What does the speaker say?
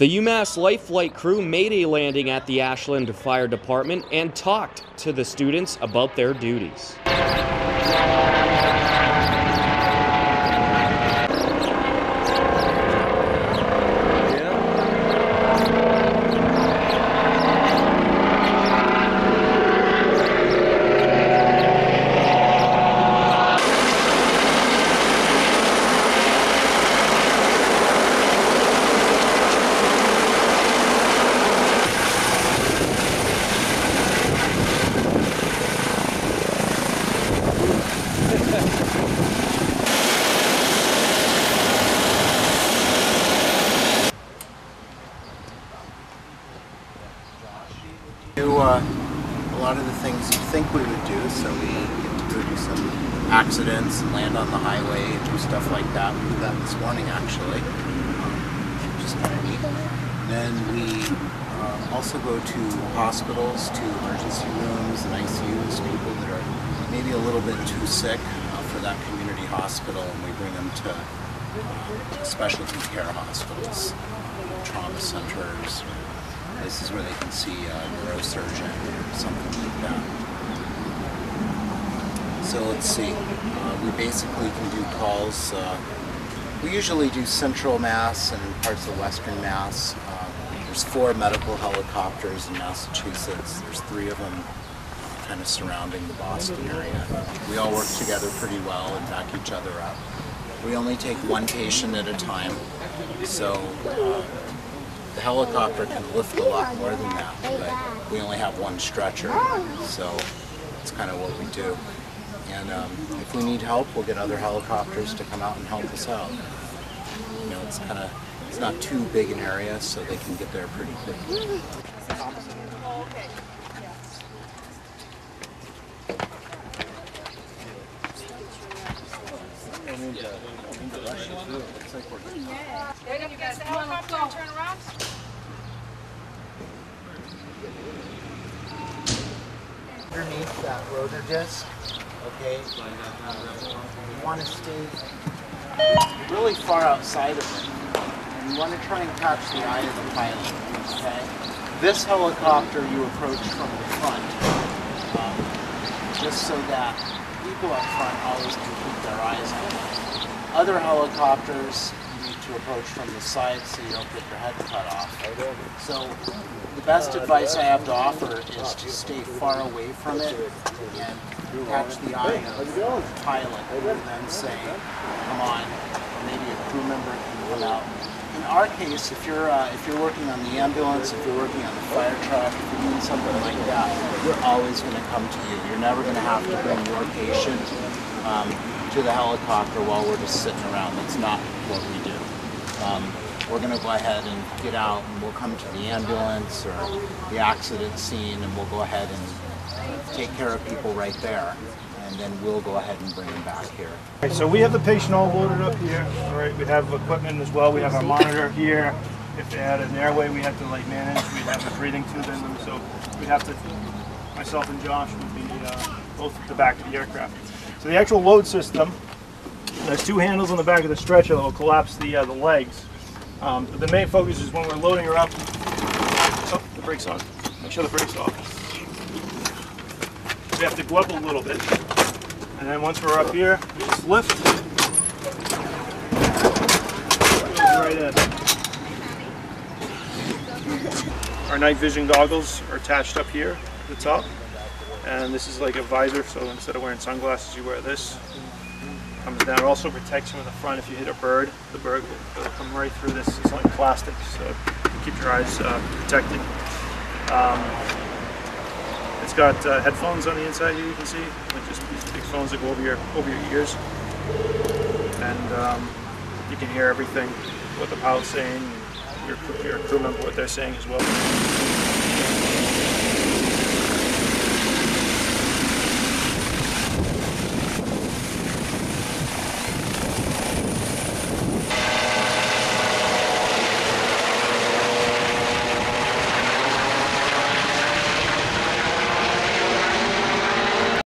The UMass Life Flight crew made a landing at the Ashland Fire Department and talked to the students about their duties. Do a lot of the things you think we would do, so we get to go do some accidents and land on the highway and do stuff like that. We did that this morning actually, which is kind of neat. Then we also go to hospitals, to emergency rooms and ICUs, people that are maybe a little bit too sick for that community hospital, and we bring them to specialty care hospitals, trauma centers, places where they can see a neurosurgeon or something like that. So let's see, we basically can do calls. We usually do central Mass and parts of western Mass. There's 4 medical helicopters in Massachusetts. There's 3 of them kind of surrounding the Boston area. We all work together pretty well and back each other up. We only take 1 patient at a time, so the helicopter can lift a lot more than that, but we only have 1 stretcher, so it's kind of what we do. And if we need help, we'll get other helicopters to come out and help us out. You know, it's not too big an area, so they can get there pretty quickly. You guys the helicopter and turn around. Underneath that rotor disc, okay, you want to stay really far outside of it, and you want to try and catch the eye of the pilot, okay? This helicopter you approach from the front, just so that people up front always can keep their eyes on it. Other helicopters you need to approach from the side so you don't get your head cut off. So the best advice I have to offer is to stay far away from it and catch the eye of the pilot and then say, come on, or maybe a crew member can come out. In our case, if you're working on the ambulance, if you're working on the fire truck, if you're doing something like that, we're always going to come to you. You're never going to have to bring your patient to the helicopter while we're just sitting around. That's not what we do. We're going to go ahead and get out, and we'll come to the ambulance or the accident scene, and we'll go ahead and take care of people right there, and then we'll go ahead and bring them back here. Okay, so we have the patient all loaded up here. All right, we have equipment as well. We have our monitor here. If they had an airway, we have to manage. We have a breathing tube in them, so we have to. Myself and Josh would be both at the back of the aircraft. So the actual load system, there's 2 handles on the back of the stretcher that will collapse the legs. But the main focus is when we're loading her up. Oh, the brake's on. Make sure the brake's off. We have to go up a little bit. And then once we're up here, we just lift. Goes right in. Our night vision goggles are attached up here at the top. And this is like a visor, so instead of wearing sunglasses, you wear this. Comes down. It also protects you in the front. If you hit a bird, the bird will come right through this. It's like plastic, so you keep your eyes protected. It's got headphones on the inside here. You can see, like just these big phones that go over your ears, and you can hear everything, what the pilot's saying, your crew member what they're saying as well.